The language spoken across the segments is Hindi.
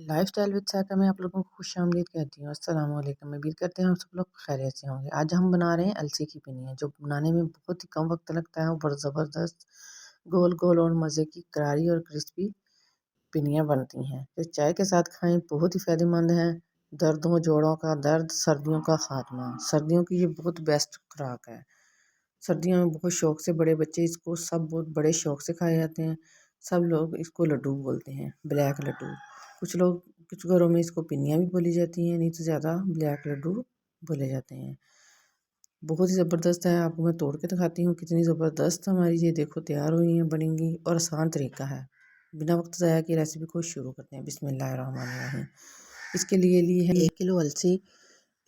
लाइफ़स्टाइल विद साका में आप लोगों को खुशामदीद कहती हूँ। अस्सलाम वालेकुम। उम्मीद करते हैं हम सब लोग खैरियत से होंगे। आज हम बना रहे हैं अलसी की पिनिया, जो बनाने में बहुत ही कम वक़्त लगता है और बड़ा ज़बरदस्त गोल-गोल और मज़े की करारी और क्रिस्पी पिनिया बनती हैं। जो चाय के साथ खाएँ बहुत ही फ़ायदेमंद हैं। दर्द हो, जोड़ों का दर्द, सर्दियों का ख़ात्मा। सर्दियों की ये बहुत बेस्ट खुराक है। सर्दियों में बहुत शौक से बड़े बच्चे इसको सब बहुत बड़े शौक से खाए जाते हैं। सब लोग इसको लड्डू बोलते हैं, ब्लैक लड्डू। कुछ घरों में इसको पिनिया भी बोली जाती हैं, नहीं तो ज़्यादा ब्लैक लड्डू बोले जाते हैं। बहुत ही ज़बरदस्त है, आपको मैं तोड़ के दिखाती हूँ कितनी ज़बरदस्त हमारी ये देखो तैयार हुई हैं, बनेंगी और आसान तरीका है। बिना वक्त ज़ाया की रेसिपी को शुरू करते हैं। बिस्मिल्लाहिर्रहमानिर्रहीम। इसके लिए ली है 1 किलो अलसी।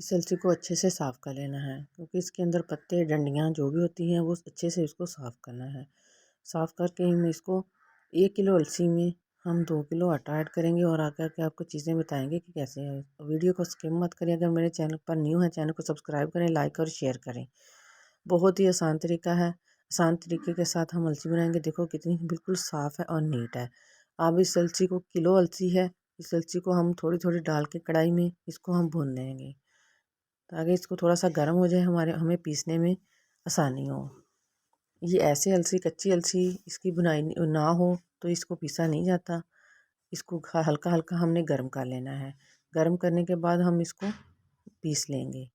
इस अलसी को अच्छे से साफ़ कर लेना है, क्योंकि इसके अंदर पत्ते डंडियाँ जो भी होती हैं वो अच्छे से इसको साफ़ करना है। साफ़ करके हम इसको 1 किलो अलसी में हम 2 किलो आटा ऐड करेंगे और आकर के आपको चीज़ें बताएंगे कि कैसे है। वीडियो को स्किप मत करें। अगर मेरे चैनल पर न्यू है, चैनल को सब्सक्राइब करें, लाइक और शेयर करें। बहुत ही आसान तरीका है। आसान तरीके के साथ हम अलसी बनाएंगे। देखो कितनी बिल्कुल साफ़ है और नीट है। अब इस अलसी को किलो अलसी है, इस अलसी को हम थोड़ी थोड़ी डाल के कढ़ाई में इसको हम भून लेंगे, ताकि इसको थोड़ा सा गर्म हो जाए, हमें पीसने में आसानी हो। ये ऐसे अलसी, कच्ची अलसी इसकी बुनाई ना हो तो इसको पीसा नहीं जाता। इसको हल्का हल्का हमने गर्म कर लेना है। गर्म करने के बाद हम इसको पीस लेंगे।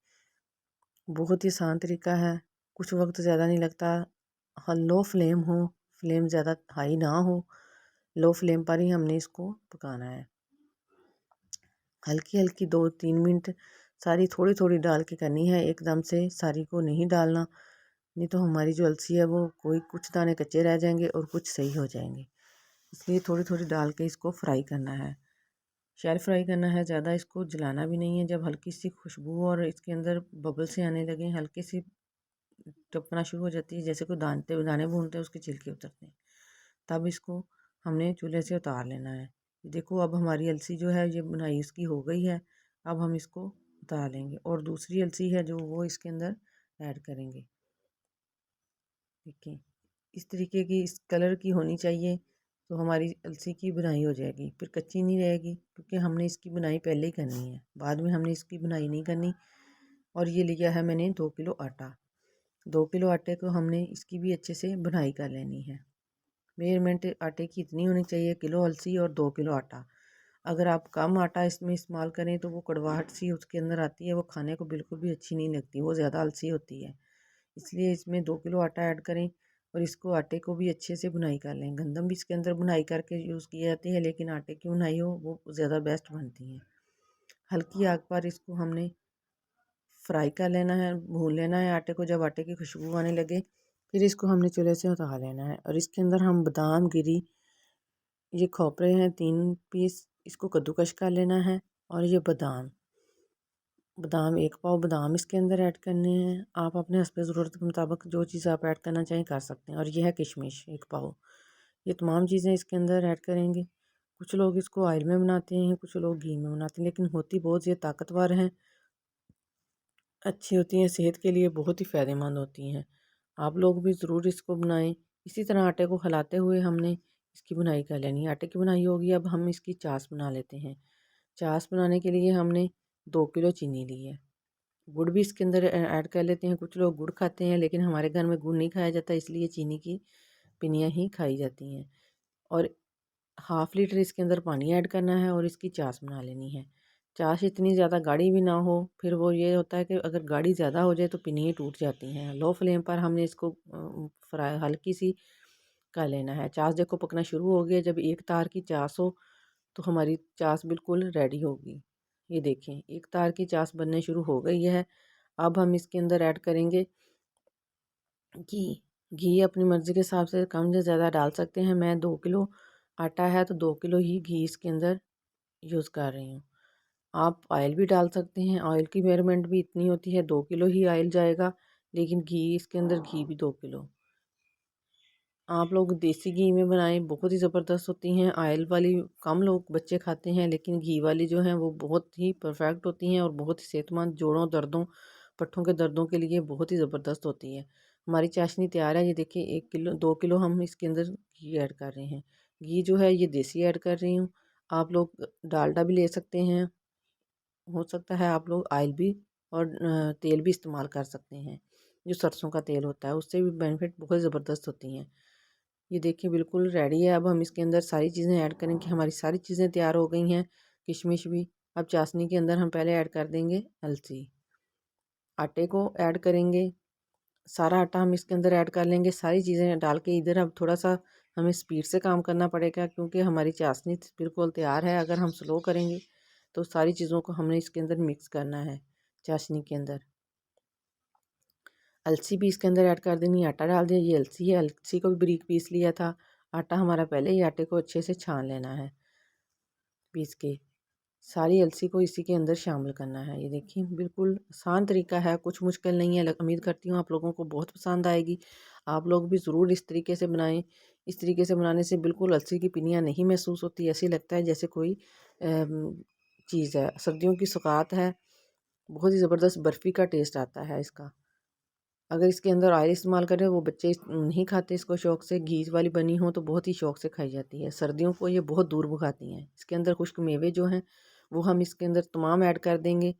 बहुत ही आसान तरीका है, कुछ वक्त ज़्यादा नहीं लगता। लो फ्लेम हो, फ्लेम ज़्यादा हाई ना हो, लो फ्लेम पर ही हमने इसको पकाना है। हल्की हल्की 2-3 मिनट सारी थोड़ी थोड़ी डाल के करनी है, एकदम से सारी को नहीं डालना, नहीं तो हमारी जो अलसी है वो कुछ दाने कच्चे रह जाएंगे और कुछ सही हो जाएंगे। इसलिए थोड़ी थोड़ी डाल के इसको फ्राई करना है, शैल फ्राई करना है, ज़्यादा इसको जलाना भी नहीं है। जब हल्की सी खुशबू और इसके अंदर बबल से आने लगे, हल्की सी टपकना शुरू हो जाती है, जैसे कोई दाने भूनते हैं उसके छिलके उतरते हैं, तब इसको हमने चूल्हे से उतार लेना है। देखो अब हमारी अलसी जो है ये बुनाई इसकी हो गई है। अब हम इसको उतार लेंगे और दूसरी अलसी है जो वो इसके अंदर ऐड करेंगे। देखिए इस तरीके की इस कलर की होनी चाहिए, तो हमारी अलसी की बुनाई हो जाएगी, फिर कच्ची नहीं रहेगी, क्योंकि हमने इसकी बुनाई पहले ही करनी है, बाद में हमने इसकी बुनाई नहीं करनी। और ये लिया है मैंने 2 किलो आटा। 2 किलो आटे को हमने इसकी भी अच्छे से बुनाई कर लेनी है। मेजरमेंट आटे की इतनी होनी चाहिए, किलो अलसी और 2 किलो आटा। अगर आप कम आटा इसमें इस्तेमाल करें तो वो कड़वाहट सी उसके अंदर आती है, वो खाने को बिल्कुल भी अच्छी नहीं लगती, वो ज़्यादा अलसी होती है। इसलिए इसमें 2 किलो आटा ऐड करें और इसको आटे को भी अच्छे से बुनाई कर लें। गंदम भी इसके अंदर बुनाई करके यूज़ की जाती है, लेकिन आटे की बुनाई हो वो ज़्यादा बेस्ट बनती है। हल्की आग पर इसको हमने फ्राई कर लेना है, भून लेना है आटे को। जब आटे की खुशबू आने लगे फिर इसको हमने चूल्हे से उतार लेना है और इसके अंदर हम बादाम, गिरी, ये खोपरे हैं 3 पीस, इसको कद्दूकश कर लेना है। और ये बादाम बादाम 1 पाव बादाम इसके अंदर ऐड करने हैं। आप अपने हस्ब ज़रूरत के मुताबिक जो चीज़ आप ऐड करना चाहें कर सकते हैं। और ये है किशमिश 1 पाव। ये तमाम चीज़ें इसके अंदर ऐड करेंगे। कुछ लोग इसको ऑयल में बनाते हैं, कुछ लोग घी में बनाते हैं, लेकिन होती बहुत ये ताकतवर हैं, अच्छी होती हैं, सेहत के लिए बहुत ही फ़ायदेमंद होती हैं। आप लोग भी ज़रूर इसको बनाएं। इसी तरह आटे को हिलाते हुए हमने इसकी बुनाई कर लेनी है। आटे की बुनाई होगी, अब हम इसकी चाश बना लेते हैं। चाश बनाने के लिए हमने 2 किलो चीनी ली है। गुड़ भी इसके अंदर ऐड कर लेते हैं। कुछ लोग गुड़ खाते हैं, लेकिन हमारे घर में गुड़ नहीं खाया जाता, इसलिए चीनी की पिनियाँ ही खाई जाती हैं। और हाफ़ लीटर इसके अंदर पानी ऐड करना है और इसकी चाश बना लेनी है। चाश इतनी ज़्यादा गाढ़ी भी ना हो, फिर वो ये होता है कि अगर गाढ़ी ज़्यादा हो जाए तो पिनियाँ टूट जाती हैं। लो फ्लेम पर हमने इसको फ्राई हल्की सी कर लेना है। चाश देखो पकना शुरू हो गया। जब एक तार की चाश हो तो हमारी चाश बिल्कुल रेडी होगी। ये देखें एक तार की चाश बनने शुरू हो गई है। अब हम इसके अंदर ऐड करेंगे घी। घी अपनी मर्ज़ी के हिसाब से कम या ज़्यादा डाल सकते हैं। मैं 2 किलो आटा है तो 2 किलो ही घी इसके अंदर यूज़ कर रही हूँ। आप ऑयल भी डाल सकते हैं, ऑयल की मेजरमेंट भी इतनी होती है, 2 किलो ही ऑयल जाएगा, लेकिन घी इसके अंदर घी भी 2 किलो। आप लोग देसी घी में बनाएं, बहुत ही ज़बरदस्त होती हैं। ऑयल वाली कम लोग बच्चे खाते हैं, लेकिन घी वाली जो हैं वो बहुत ही परफेक्ट होती हैं और बहुत ही सेहतमंद, जोड़ों दर्दों, पट्ठों के दर्दों के लिए बहुत ही ज़बरदस्त होती है। हमारी चाशनी तैयार है। ये देखिए 1 किलो 2 किलो हम इसके अंदर घी ऐड कर रहे हैं। घी जो है ये देसी ऐड कर रही हूँ। आप लोग डालडा भी ले सकते हैं, हो सकता है आप लोग ऑयल भी और तेल भी इस्तेमाल कर सकते हैं। जो सरसों का तेल होता है उससे भी बेनिफिट बहुत ज़बरदस्त होती हैं। ये देखिए बिल्कुल रेडी है। अब हम इसके अंदर सारी चीज़ें ऐड करेंगे। हमारी सारी चीज़ें तैयार हो गई हैं, किशमिश भी। अब चाशनी के अंदर हम पहले ऐड कर देंगे अलसी। आटे को ऐड करेंगे, सारा आटा हम इसके अंदर ऐड कर लेंगे। सारी चीज़ें डाल के इधर अब थोड़ा सा हमें स्पीड से काम करना पड़ेगा, क्योंकि हमारी चाशनी बिल्कुल तैयार है। अगर हम स्लो करेंगे तो सारी चीज़ों को हमने इसके अंदर मिक्स करना है। चाशनी के अंदर अलसी भी इसके अंदर ऐड कर देनी है। आटा डाल दिया, ये अलसी है, अलसी को भी बारीक पीस लिया था। आटा हमारा पहले ही, आटे को अच्छे से छान लेना है पीस के। सारी अलसी को इसी के अंदर शामिल करना है। ये देखिए बिल्कुल आसान तरीका है, कुछ मुश्किल नहीं है। उम्मीद करती हूँ आप लोगों को बहुत पसंद आएगी। आप लोग भी ज़रूर इस तरीके से बनाएं। इस तरीके से बनाने से बिल्कुल अलसी की पिनियाँ नहीं महसूस होती, ऐसे लगता है जैसे कोई चीज़ है। सर्दियों की सौगात है, बहुत ही ज़बरदस्त बर्फ़ी का टेस्ट आता है इसका। अगर इसके अंदर ऑयल इस्तेमाल करें, वो बच्चे नहीं खाते इसको शौक़ से। घी वाली बनी हो तो बहुत ही शौक़ से खाई जाती है। सर्दियों को ये बहुत दूर भगाती हैं। इसके अंदर खुश्क मेवे जो हैं वो हम इसके अंदर तमाम ऐड कर देंगे।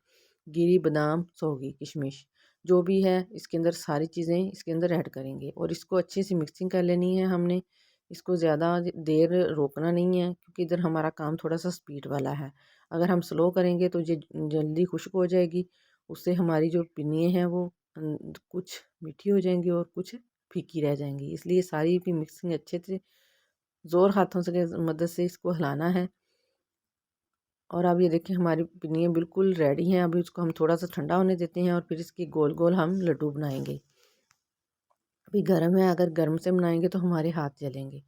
गिरी, बादाम, सौगी, किशमिश जो भी है इसके अंदर सारी चीज़ें इसके अंदर ऐड करेंगे और इसको अच्छे से मिक्सिंग कर लेनी है हमने। इसको ज़्यादा देर रोकना नहीं है, क्योंकि इधर हमारा काम थोड़ा सा स्पीड वाला है। अगर हम स्लो करेंगे तो ये जल्दी खुश्क हो जाएगी। उससे हमारी जो पिन्नियाँ हैं वो कुछ मीठी हो जाएंगी और कुछ फीकी रह जाएंगी। इसलिए सारी की मिक्सिंग अच्छे से ज़ोर हाथों से मदद से इसको हिलाना है। और अब ये देखिए हमारी पिन्नियाँ बिल्कुल रेडी हैं। अभी इसको हम थोड़ा सा ठंडा होने देते हैं और फिर इसकी गोल गोल हम लड्डू बनाएंगे। अभी गर्म है, अगर गर्म से बनाएंगे तो हमारे हाथ जलेंगे।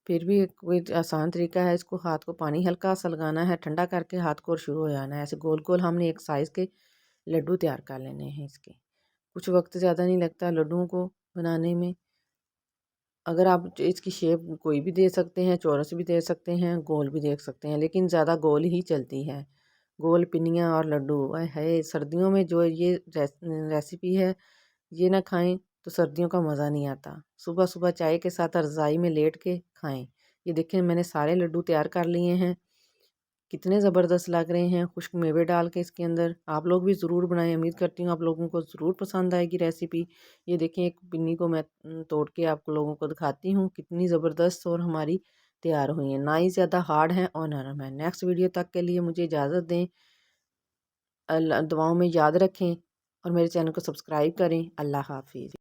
फिर भी एक कोई आसान तरीका है, इसको हाथ को पानी हल्का सा लगाना है, ठंडा करके हाथ को और शुरू हो जाना है। ऐसे गोल गोल हमने एक साइज़ के लड्डू तैयार कर लेने हैं इसके। कुछ वक्त ज़्यादा नहीं लगता लड्डुओं को बनाने में। अगर आप इसकी शेप कोई भी दे सकते हैं, चौरस भी दे सकते हैं, गोल भी दे सकते हैं, लेकिन ज़्यादा गोल ही चलती है। गोल पिनियाँ और लड्डू, आय हाय! सर्दियों में जो ये रेसिपी है, ये ना खाएं तो सर्दियों का मज़ा नहीं आता। सुबह सुबह चाय के साथ रज़ाई में लेट के खाएं। ये देखें मैंने सारे लड्डू तैयार कर लिए हैं, कितने ज़बरदस्त लग रहे हैं खुश्क मेवे डाल के इसके अंदर। आप लोग भी ज़रूर बनाएं, उम्मीद करती हूँ आप लोगों को ज़रूर पसंद आएगी रेसिपी। ये देखें एक पिन्नी को मैं तोड़ के आप लोगों को दिखाती हूँ, कितनी ज़बरदस्त और हमारी तैयार हुई है। ना ही ज़्यादा हार्ड है और नरम है। नेक्स्ट वीडियो तक के लिए मुझे इजाज़त दें। दुआओं में याद रखें और मेरे चैनल को सब्सक्राइब करें। अल्लाह हाफिज़।